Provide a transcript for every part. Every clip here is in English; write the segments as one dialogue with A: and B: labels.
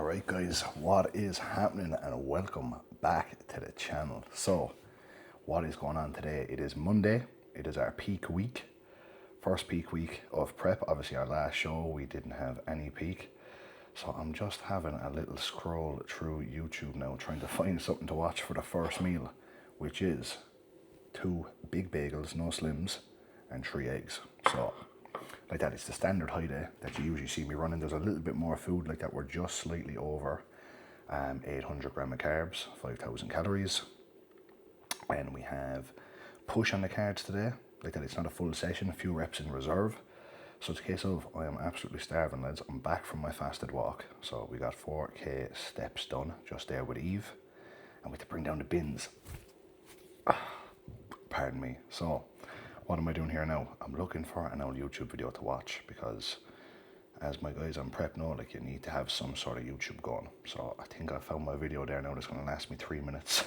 A: Alright guys, what is happening and welcome back to the channel. So, what is going on today? It is Monday, it is our peak week, first peak week of prep. Obviously our last show we didn't have any peak. So I'm just having a little scroll through YouTube now trying to find something to watch for the first meal, which is 2 big bagels, no slims, and 3 eggs. So like that, it's the standard Highday that you usually see me running. There's a little bit more food like that. We're just slightly over 800 grams of carbs, 5,000 calories. And we have push on the cards today. Like that, it's not a full session, a few reps in reserve. So it's a case of, I am absolutely starving, lads. I'm back from my fasted walk. So we got 4K steps done just there with Eve. And we have to bring down the bins. Pardon me. So what am I doing here now? I'm looking for an old YouTube video to watch because as my guys on prep know, like you need to have some sort of YouTube going. So I think I found my video there now that's going to last me 3 minutes.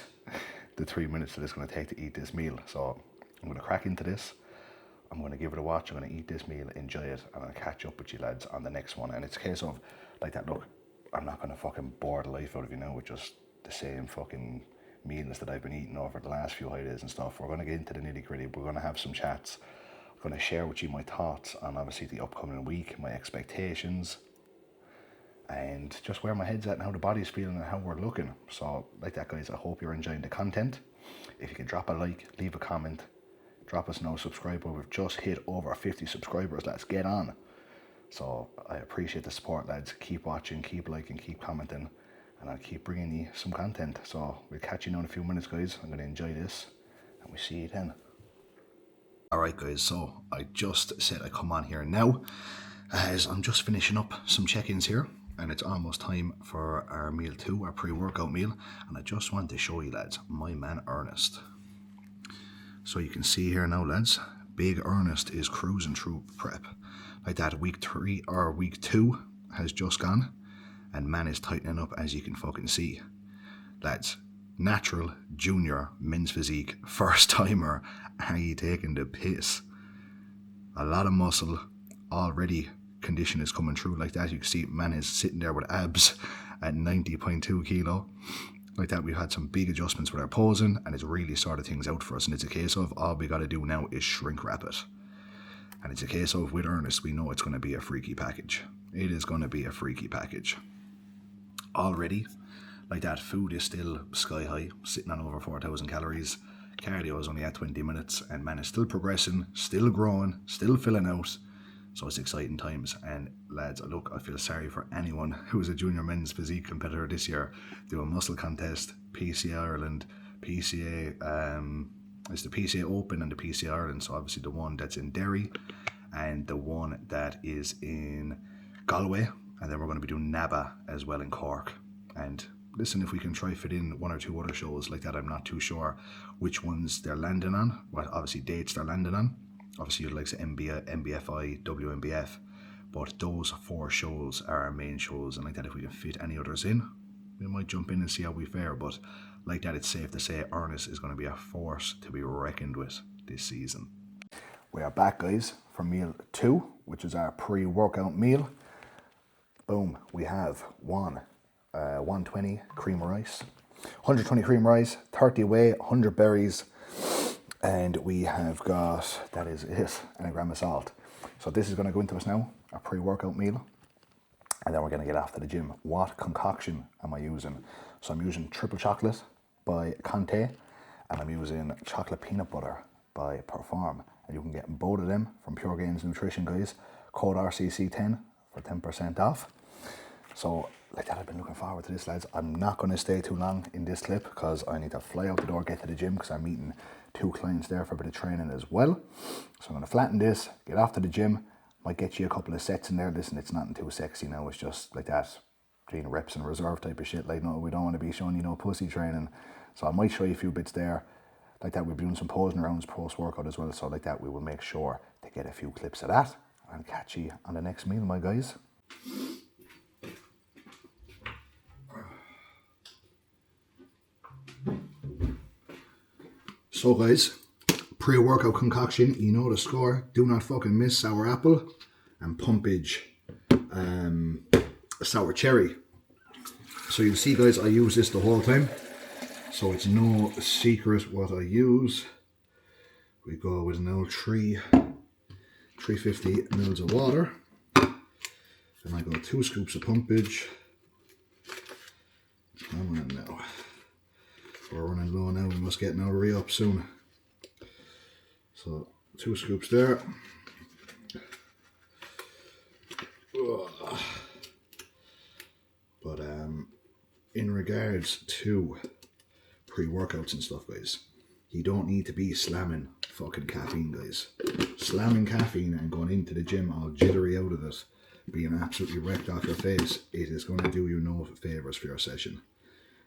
A: The 3 minutes that it's going to take to eat this meal. So I'm going to crack into this. I'm going to give it a watch. I'm going to eat this meal, enjoy it, and I'll catch up with you lads on the next one. And it's a case of like that, look, I'm not going to fucking bore the life out of you now with just the same fucking meals that I've been eating over the last few Highdays and stuff. We're going to get into the nitty gritty. We're going to have some chats. I'm going to share with you my thoughts on obviously the upcoming week, my expectations, and just where my head's at and how the body's feeling and how we're looking. So like that guys, I hope you're enjoying the content. If you could drop a like, leave a comment, drop us no subscriber. We've just hit over 50 subscribers. Let's get on. So I appreciate the support lads. Keep watching, keep liking, keep commenting, and I'll keep bringing you some content. So we'll catch you now in a few minutes guys. I'm going to enjoy this and we see you then. Alright guys, so I just said I come on here now as I'm just finishing up some check-ins here and it's almost time for our meal 2, our pre-workout meal, and I just want to show you lads, my man Ernest. So you can see here now lads, big Ernest is cruising through prep. Like that, week 3 or week 2 has just gone and man is tightening up as you can fucking see. Lads, natural junior men's physique, first timer, are you taking the piss? A lot of muscle, already condition is coming through like that. You can see man is sitting there with abs at 90.2 kilo. Like that, we've had some big adjustments with our posing and it's really sorted things out for us, and it's a case of all we got to do now is shrink wrap it. And it's a case of with Ernest, we know it's going to be a freaky package. It is going to be a freaky package. Already, like that, food is still sky high, sitting on over 4,000 calories. Cardio is only at 20 minutes and man is still progressing, still growing, still filling out. So it's exciting times. And lads, look, I feel sorry for anyone who is a junior men's physique competitor this year doing muscle contest, PCA Ireland, PCA, it's the PCA Open and the PCA Ireland. So obviously the one that's in Derry and the one that is in Galway. And then we're going to be doing NABA as well in Cork. And listen, if we can try fit in 1 or 2 other shows like that, I'm not too sure which ones they're landing on, what obviously dates they're landing on. Obviously you'd like to MBFI, WMBF, but those 4 shows are our main shows, and like that if we can fit any others in, we might jump in and see how we fare. But like that, it's safe to say Ernest is going to be a force to be reckoned with this season. We are back guys for meal 2, which is our pre-workout meal. Boom, we have 120 cream of rice, 120 cream rice, 30 whey, 100 berries, and we have got, that is it, and a gram of salt. So this is going to go into us now, our pre-workout meal, and then we're going to get after the gym. What concoction am I using? So I'm using triple chocolate by Conte, and I'm using chocolate peanut butter by Perform, and you can get both of them from Pure Gains Nutrition guys. Code RCC10 for 10% off. So like that, I've been looking forward to this lads. I'm not going to stay too long in this clip because I need to fly out the door, get to the gym because I'm meeting 2 clients there for a bit of training as well. So I'm going to flatten this, get off to the gym, might get you a couple of sets in there. Listen, it's nothing too sexy now, it's just like that, doing reps and reserve type of shit. Like no, we don't want to be showing you no pussy training. So I might show you a few bits there. Like that, we'll be doing some posing rounds post-workout as well. So like that, we will make sure to get a few clips of that and catch you on the next meal, my guys. So guys, pre-workout concoction, you know the score. Do not fucking miss sour apple and pumpage sour cherry. So you'll see guys, I use this the whole time. So it's no secret what I use. We go with an old 350 mils of water. And I go 2 scoops of pumpage. Come on now. We're running low now, we must get an re-up soon. So 2 scoops there. But in regards to pre-workouts and stuff, guys, you don't need to be slamming fucking caffeine, guys. Slamming caffeine and going into the gym all jittery out of it, being absolutely wrecked off your face, it is going to do you no favours for your session.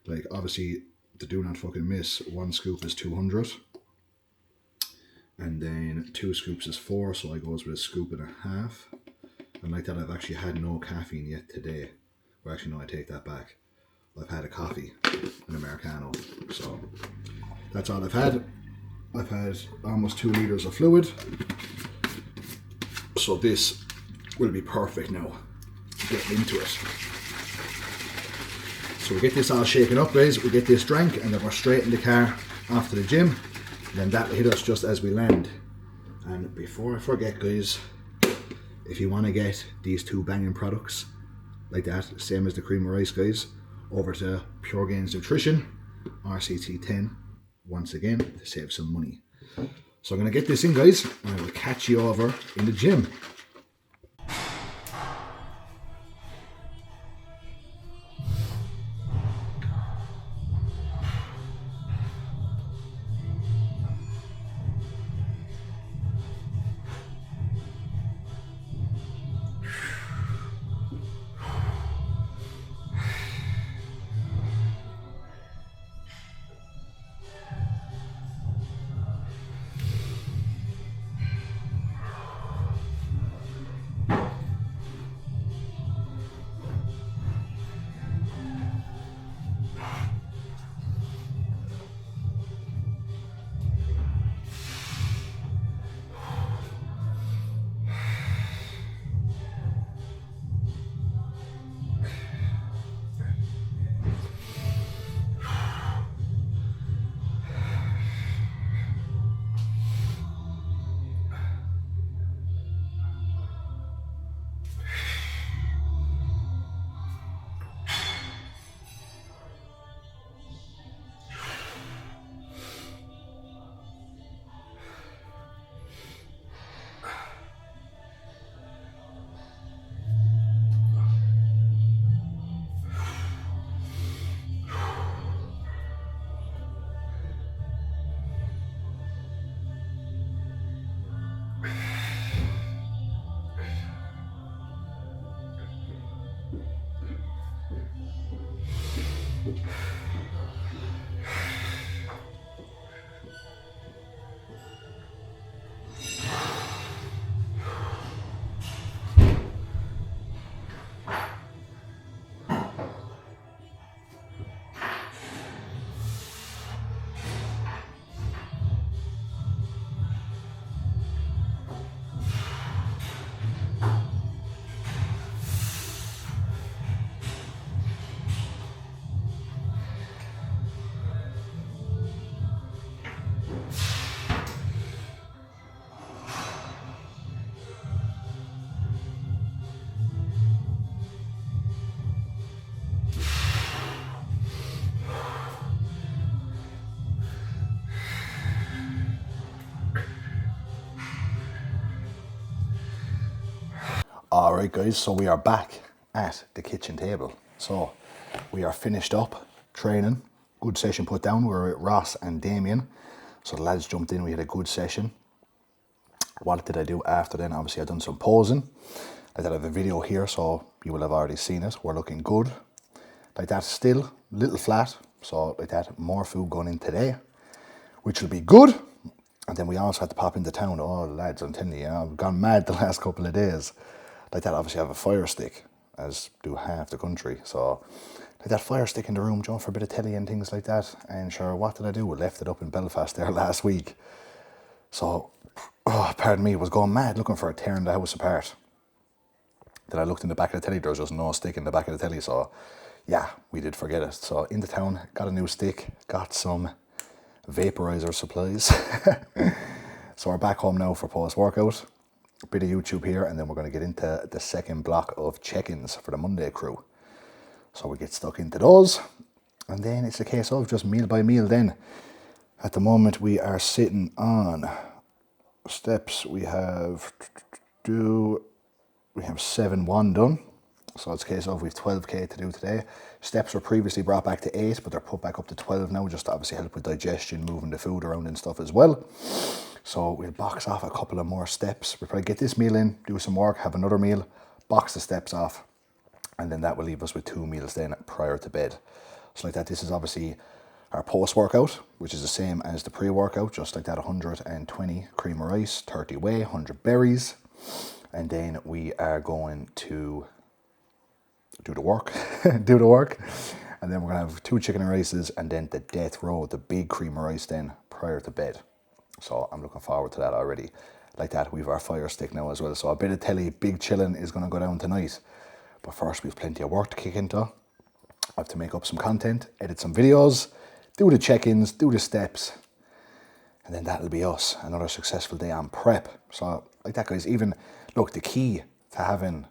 A: Like, obviously, to do not fucking miss, 1 scoop is 200. And then 2 scoops is 4, so I goes with 1.5 scoops. And like that, I've actually had no caffeine yet today. Well, actually, no, I take that back. I've had a coffee, an Americano. So that's all I've had. I've had almost 2 litres of fluid. So this will be perfect now. Getting into it. So we get this all shaken up, guys. We get this drank, and then we're straight in the car after the gym. And then that'll hit us just as we land. And before I forget, guys, if you want to get these 2 banging products like that, same as the cream of rice, guys, over to Pure Gains Nutrition, RCT10, once again, to save some money. So I'm going to get this in, guys, and I will catch you over in the gym. Alright guys, so we are back at the kitchen table. So we are finished up training. Good session put down. We were with Ross and Damien. So the lads jumped in, we had a good session. What did I do after then? Obviously I done some posing. I did have a video here, so you will have already seen it. We're looking good. Like that, still a little flat. So like that, more food going in today, which will be good. And then we also had to pop into town. Oh lads, I'm telling you, I've gone mad the last couple of days. Like that, obviously I have a fire stick, as do half the country. So like that fire stick in the room, John, for a bit of telly and things like that. And sure, what did I do? We left it up in Belfast there last week. So, oh, pardon me, was going mad looking for it, tearing the house apart. Then I looked in the back of the telly, there was just no stick in the back of the telly. So yeah, we did forget it. So into town, got a new stick, got some vaporizer supplies. So we're back home now for post-workout. A bit of YouTube here, and then we're going to get into the second block of check-ins for the Monday crew. So we get stuck into those, and then it's a case of just meal by meal then. At the moment we are sitting on steps. We have 7-1 done. So it's a case of we have 12k to do today. Steps were previously brought back to 8, but they're put back up to 12 now, just to obviously help with digestion, moving the food around and stuff as well. So we'll box off a couple of more steps. We'll probably get this meal in, do some work, have another meal, box the steps off, and then that will leave us with 2 meals then prior to bed. So like that, this is obviously our post-workout, which is the same as the pre-workout, just like that, 120 cream of rice, 30 whey, 100 berries. And then we are going to do the work, and then we're gonna have 2 chicken and rices, and then the death row, the big cream of rice then prior to bed. So I'm looking forward to that already. Like that, we've our fire stick now as well. So a bit of telly, big chilling is gonna go down tonight. But first we've plenty of work to kick into. I have to make up some content, edit some videos, do the check-ins, do the steps, and then that'll be us. Another successful day on prep. So like that, guys, even, look, the key to having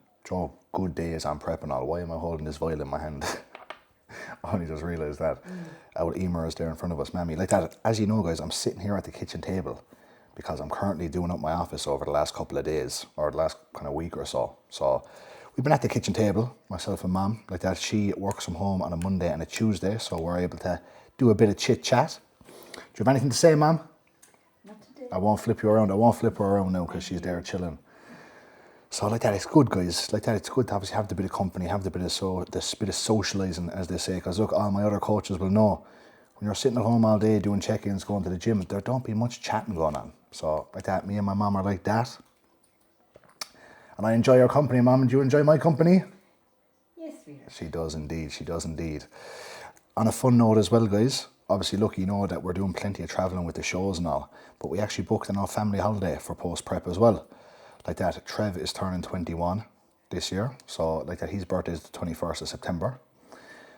A: good days on prep and all. Why am I holding this vial in my hand? I only just realised that. Our Emer is there in front of us, mammy. Like that, as you know, guys, I'm sitting here at the kitchen table because I'm currently doing up my office over the last couple of days, or the last kind of week or so. So we've been at the kitchen table, myself and mom, like that. She works from home on a Monday and a Tuesday, so we're able to do a bit of chit chat. Do you have anything to say, mom?
B: Not today.
A: I won't flip you around. I won't flip her around now because she's there chilling. So like that, it's good, guys. Like that, it's good to obviously have the bit of company, have the bit of socialising, as they say. Because look, all my other coaches will know, when you're sitting at home all day doing check-ins, going to the gym, there don't be much chatting going on. So like that, me and my mom are like that. And I enjoy your company, mom. And do you enjoy my company?
B: Yes, we are.
A: She does indeed. She does indeed. On a fun note as well, guys. Obviously, look, you know that we're doing plenty of travelling with the shows and all, but we actually booked an family holiday for post-prep as well. Like that, Trev is turning 21 this year, so like that, his birthday is the 21st of September.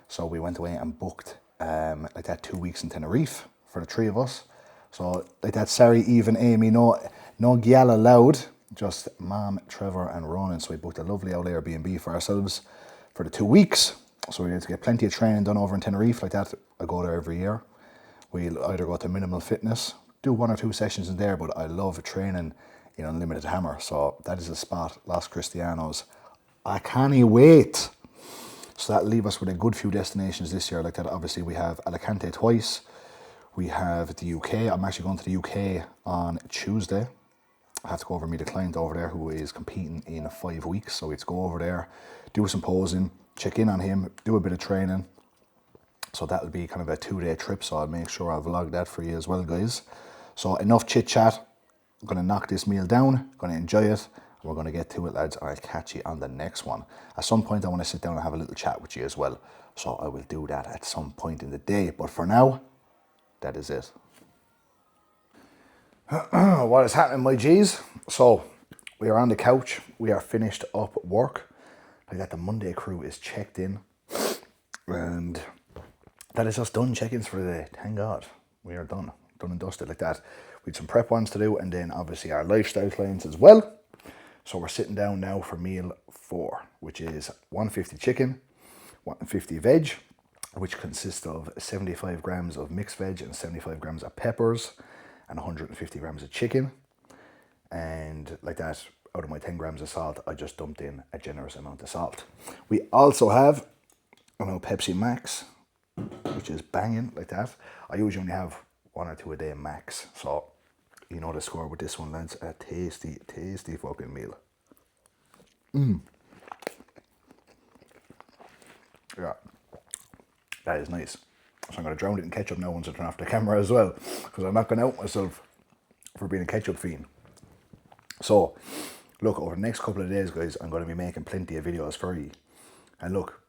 A: So we went away and booked like that 2 weeks in Tenerife for the 3 of us. So like that, sorry, Eve and Amy, no gyal allowed, just Mom, Trevor and Ronan. So we booked a lovely old Airbnb for ourselves for the 2 weeks. So we had to get plenty of training done over in Tenerife. Like that, I go there every year. We'll either go to Minimal Fitness, do 1 or 2 sessions in there, but I love training in Unlimited Hammer. So that is a spot, Los Cristianos. I can't wait. So that'll leave us with a good few destinations this year. Like that, obviously we have Alicante twice. We have the UK. I'm actually going to the UK on Tuesday. I have to go over and meet a client over there who is competing in 5 weeks. So it's go over there, do some posing, check in on him, do a bit of training. So that'll be kind of a 2-day trip. So I'll make sure I'll vlog that for you as well, guys. So enough chit chat. I'm going to knock this meal down, going to enjoy it, and we're going to get to it, lads, and I'll catch you on the next one. At some point, I want to sit down and have a little chat with you as well, so I will do that at some point in the day, but for now, that is it. What is happening, my G's? So, we are on the couch, we are finished up work, like that, the Monday crew is checked in, and that is us done check-ins for the day. Thank God, we are done and dusted like that. We had some prep ones to do, and then obviously our lifestyle clients as well. So we're sitting down now for meal 4, which is 150 chicken, 150 veg, which consists of 75 grams of mixed veg and 75 grams of peppers and 150 grams of chicken. And like that, out of my 10 grams of salt, I just dumped in a generous amount of salt. We also have Pepsi Max, which is banging like that. I usually only have 1 or 2 a day max. So you know the score with this one, lads. A tasty, tasty fucking meal. Yeah, that is nice. So I'm going to drown it in ketchup now once I turn off the camera as well, because I'm not going to out myself for being a ketchup fiend. So, look, over the next couple of days, guys, I'm going to be making plenty of videos for you. And look,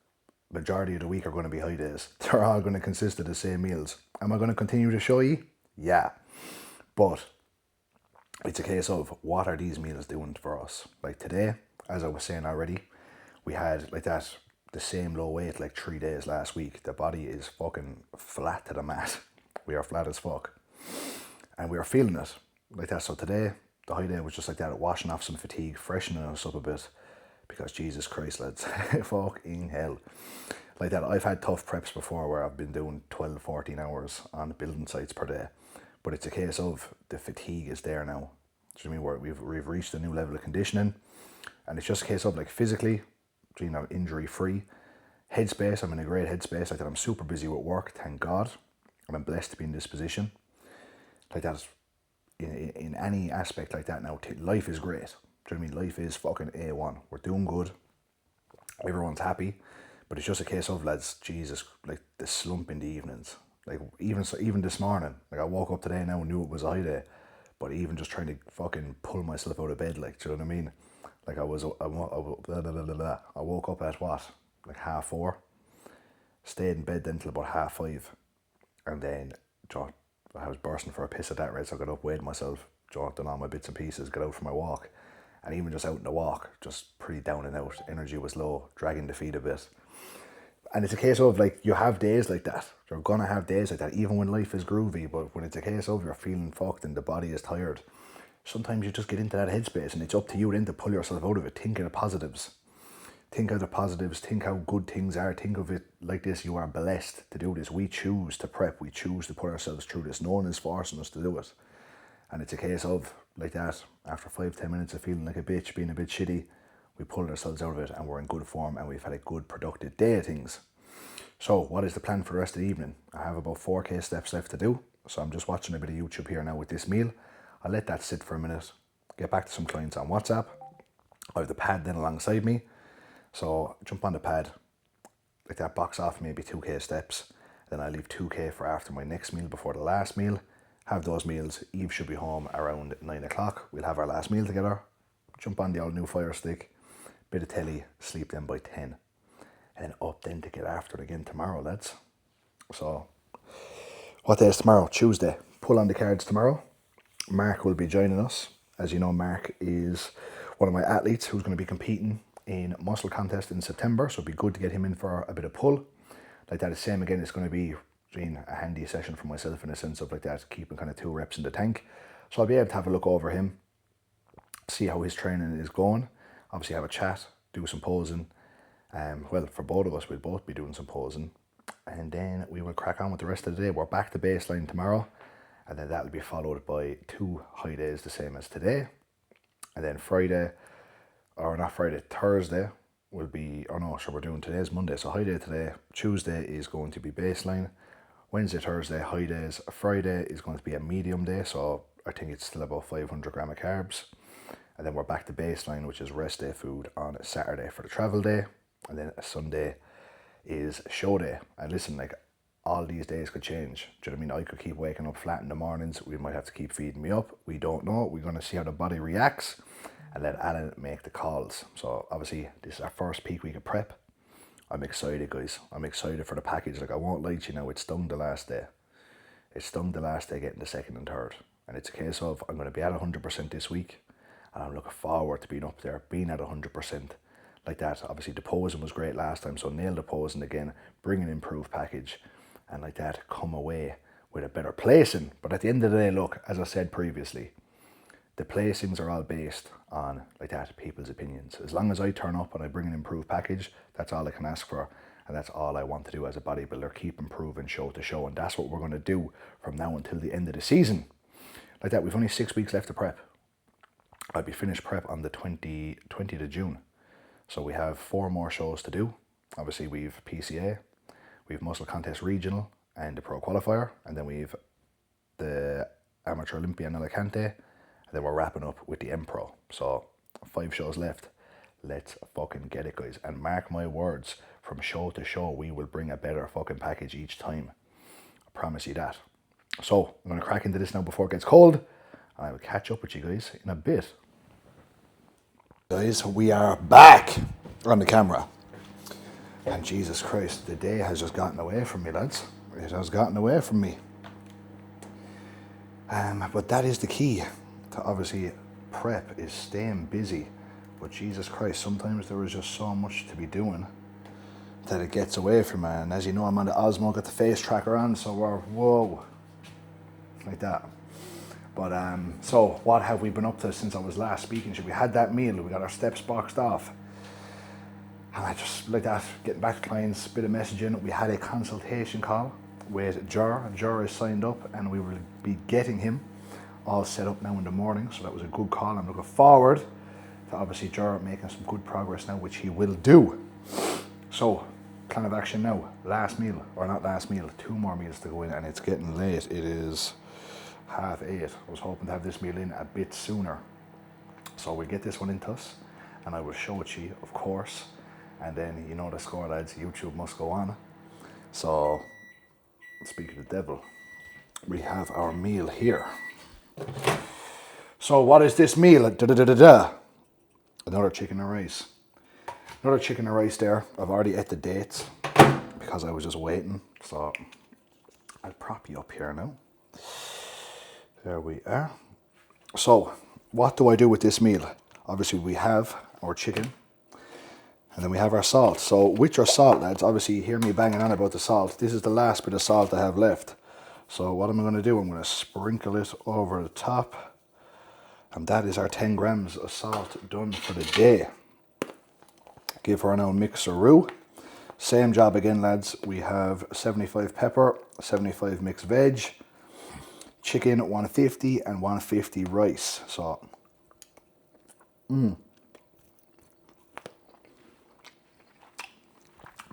A: majority of the week are going to be high days. They're all going to consist of the same meals. Am I going to continue to show you? Yeah. But it's a case of, what are these meals doing for us? Like today, as I was saying already, we had like that the same low weight like 3 days last week. The body is fucking flat to the mat. We are flat as fuck. And we are feeling it like that. So today, the Highday was just like that, washing off some fatigue, freshening us up a bit. Because Jesus Christ, lads, fucking hell. Like that, I've had tough preps before where I've been doing 12, 14 hours on building sites per day. But it's a case of the fatigue is there now. Do you know what I mean? We've reached a new level of conditioning. And it's just a case of like physically, you know, injury free. Headspace, I'm in a great headspace. Like that, I'm super busy with work, thank God. And I'm blessed to be in this position. Like that, in any aspect like that now, life is great. Do you know what I mean? Life is fucking A1. We're doing good. Everyone's happy. But it's just a case of, lads, Jesus, like the slump in the evenings. Like even this morning, like I woke up today now and knew it was a high day. But even just trying to fucking pull myself out of bed, like, do you know what I mean? Like I woke up at what? Like 4:30. Stayed in bed then till about 5:30. And then, I was bursting for a piss at that rate, so I got up, weighed myself, done all my bits and pieces, got out for my walk. And even just out in the walk, just pretty down and out. Energy was low, dragging the feet a bit. And it's a case of, like, you have days like that. You're going to have days like that, even when life is groovy. But when it's a case of you're feeling fucked and the body is tired, sometimes you just get into that headspace and it's up to you then to pull yourself out of it. Think of the positives. Think of the positives. Think how good things are. Think of it like this. You are blessed to do this. We choose to prep. We choose to put ourselves through this. No one is forcing us to do it. And it's a case of, like that, after 5-10 minutes of feeling like a bitch, being a bit shitty, we pulled ourselves out of it and we're in good form and we've had a good productive day of things. So what is the plan for the rest of the evening? I have about 4K steps left to do. So I'm just watching a bit of YouTube here now with this meal. I'll let that sit for a minute, get back to some clients on WhatsApp. I have the pad then alongside me. So jump on the pad, like that, box off maybe 2K steps. Then I leave 2K for after my next meal before the last meal. Have those meals. Eve should be home around 9 o'clock. We'll have our last meal together. Jump on the old new Fire Stick. Bit of telly. Sleep then by 10. And then up then to get after it again tomorrow, lads. So, what day is tomorrow? Tuesday. Pull on the cards tomorrow. Mark will be joining us. As you know, Mark is one of my athletes who's going to be competing in muscle contest in September. So it'd be good to get him in for a bit of pull. Like that, the same again, it's going to be a handy session for myself in a sense of like that, keeping kind of 2 reps in the tank. So I'll be able to have a look over him, see how his training is going, obviously have a chat, do some posing. Well, for both of us, we'll both be doing some posing, and then we will crack on with the rest of the day. We're back to baseline tomorrow, and then that'll be followed by 2 high days the same as today. And then Thursday will be, we're doing today's Monday, so high day today. Tuesday is going to be baseline. Wednesday, Thursday, high days. Friday is going to be a medium day, so I think it's still about 500 gram of carbs. And then we're back to baseline, which is rest day food on a Saturday for the travel day. And then a Sunday is show day. And listen, like, all these days could change. Do you know what I mean? I could keep waking up flat in the mornings. We might have to keep feeding me up. We don't know. We're going to see how the body reacts and let Alan make the calls. So obviously, this is our first peak week of prep. I'm excited, guys. I'm excited for the package. Like, I won't lie to you now, it stung the last day. It stung the last day getting the second and third. And it's a case of, I'm going to be at 100% this week. And I'm looking forward to being up there, being at 100%. Like that, obviously the posing was great last time, so nail the posing again, bring an improved package, and like that, come away with a better placing. But at the end of the day, look, as I said previously, the placings are all based on, like that, people's opinions. As long as I turn up and I bring an improved package, that's all I can ask for, and that's all I want to do as a bodybuilder, keep improving show to show, and that's what we're going to do from now until the end of the season. Like that, we've only 6 weeks left to prep. I'll be finished prep on the 20th of June. So we have 4 more shows to do. Obviously we've PCA, we've Muscle Contest Regional and the Pro Qualifier, and then we've the Amateur Olympia in Alicante, and then we're wrapping up with the M-Pro. So 5 shows left. Let's fucking get it, guys. And mark my words, from show to show, we will bring a better fucking package each time. I promise you that. So I'm going to crack into this now before it gets cold, and I will catch up with you guys in a bit. Guys, we are back on the camera. And Jesus Christ, the day has just gotten away from me, lads. It has gotten away from me. But that is the key to obviously prep, is staying busy. But Jesus Christ, sometimes there is just so much to be doing that it gets away from me. And as you know, I'm on the Osmo, got the face tracker on, so we're, whoa, like that. But so what have we been up to since I was last speaking to you? We had that meal, we got our steps boxed off. And I just, like that, getting back to clients, bit of messaging. We had a consultation call with Jar. Jar is signed up and we will be getting him all set up now in the morning. So that was a good call. I'm looking forward to obviously Jar making some good progress now, which he will do. So, plan of action now. Last meal, or not last meal, 2 more meals to go in, and it's getting late. It is 8:30. I was hoping to have this meal in a bit sooner. So we'll get this one into us, and I will show it to you, of course. And then, you know the score, lads, YouTube must go on. So, speak of the devil, we have our meal here. So what is this meal? Another chicken and rice. Another chicken and rice there. I've already ate the dates because I was just waiting. So I'll prop you up here now. There we are. So what do I do with this meal? Obviously we have our chicken and then we have our salt. So with your salt, lads, obviously you hear me banging on about the salt. This is the last bit of salt I have left. So what am I going to do? I'm going to sprinkle it over the top. And that is our 10 grams of salt done for the day. Give her an old mixeroo. Same job again, lads. We have 75 pepper, 75 mixed veg, chicken 150 and 150 rice. So,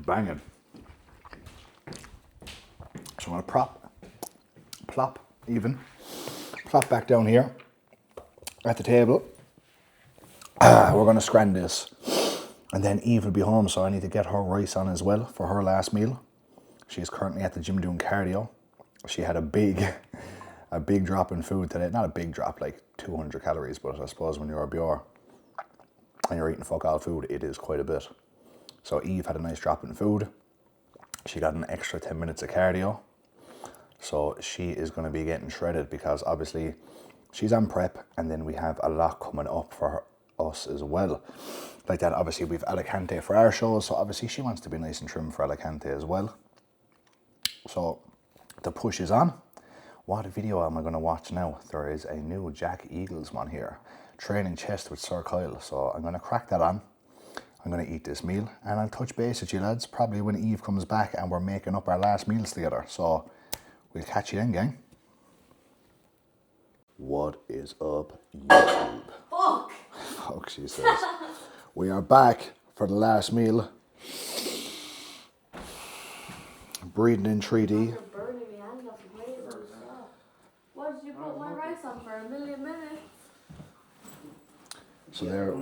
A: banging. So I'm gonna plop back down here at the table. We're gonna scran this. And then Eve will be home, so I need to get her rice on as well for her last meal. She's currently at the gym doing cardio. She had a big drop in food today. Not a big drop, like 200 calories, but I suppose when you're a BR and you're eating fuck all food, it is quite a bit. So Eve had a nice drop in food. She got an extra 10 minutes of cardio. So she is going to be getting shredded because obviously she's on prep, and then we have a lot coming up for us as well. Like that, obviously we've Alicante for our shows, so obviously she wants to be nice and trim for Alicante as well. So the push is on. What video am I going to watch now? There is a new Jack Eagles one here, training chest with Sir Kyle. So I'm going to crack that on. I'm going to eat this meal, and I'll touch base with you lads probably when Eve comes back and we're making up our last meals together. So we'll catch you then, gang. What is up, YouTube?
B: Fuck!
A: Fuck, she says. We are back for the last meal. Breathing in 3D.
C: You're burning me hand off the plate. What did you put my rice on for a million minutes?
A: So there.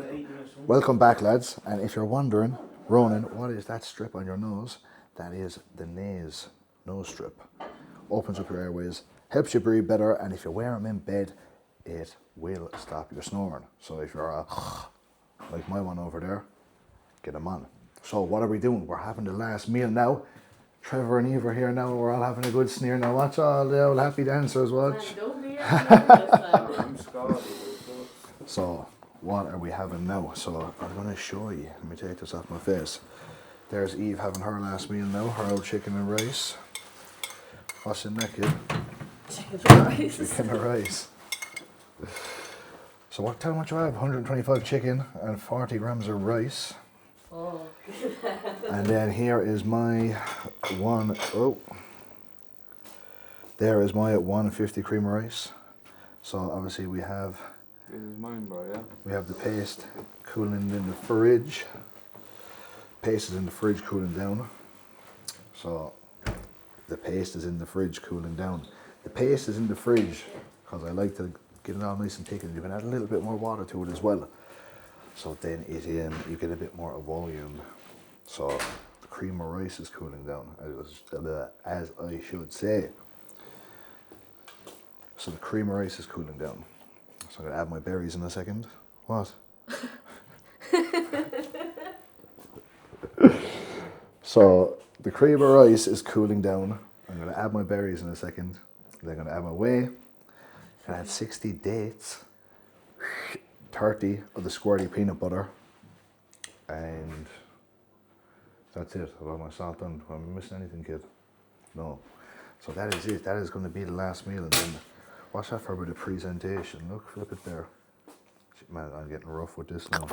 A: Welcome back, lads. And if you're wondering, Ronan, what is that strip on your nose? That is the naze nose strip. Opens up your airways, helps you breathe better, and if you wear them in bed, it will stop your snoring. So if you're like my one over there, get them on. So what are we doing? We're having the last meal now. Trevor and Eve are here now, and we're all having a good sneer. Now watch all the old happy dancers, watch. So what are we having now? So I'm going to show you. Let me take this off my face. There's Eve having her last meal now, her old chicken and rice. What's in that, kid?
C: Chicken and rice.
A: Chicken and rice. So what, tell me what you have, 125 chicken and 40 grams of rice.
C: Oh.
A: And then here is my there is my 150 cream of rice. So obviously we have,
D: this is mine, bro, yeah?
A: we have the paste cooling in the fridge. Paste is in the fridge cooling down. So the paste is in the fridge cooling down. The paste is in the fridge because I like to get it all nice and thick, and you can add a little bit more water to it as well. So then you get a bit more volume. So the cream of rice is cooling down, as I should say. So the cream of rice is cooling down. So I'm going to add my berries in a second. What? So the cream of rice is cooling down. I'm going to add my berries in a second. Then I'm going to add my whey. I had 60 dates, 30 of the squirty peanut butter, and That's it. I've got my salt done. Am I missing anything, kid? No. So that is it. That is going to be the last meal. And then watch that for a bit of presentation. Look at there. Shit, man, I'm getting rough with this now.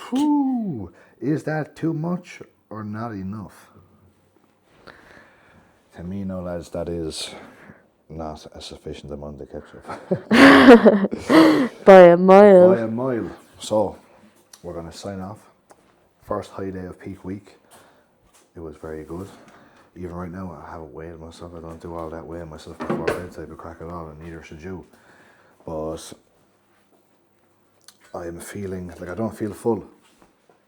A: Whew. Is that too much or not enough? To me, no, lads, that is not a sufficient amount of ketchup.
C: By a mile.
A: By a mile. So, we're going to sign off. First high day of peak week. It was very good. Even right now, I haven't weighed myself. I don't do all that weighing myself before bed type of crack at all, and neither should you. But I'm feeling, like I don't feel full.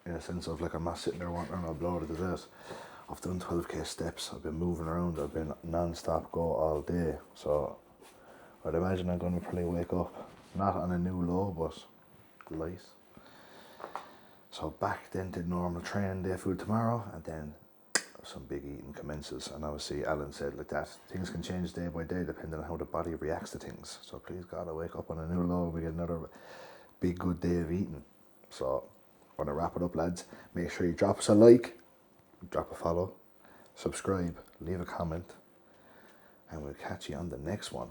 A: In a sense of like I'm not sitting there wanting to blow to death. I've done 12k steps. I've been moving around. I've been non-stop go all day. So I'd imagine I'm going to probably wake up, not on a new low, but light. So back then to normal training day food tomorrow, and then some big eating commences. And obviously Alan said like that, things can change day by day depending on how the body reacts to things. So please God, I wake up on a new low, we get another big good day of eating. So I want to wrap it up, lads. Make sure you drop us a like, drop a follow, subscribe, leave a comment, and we'll catch you on the next one.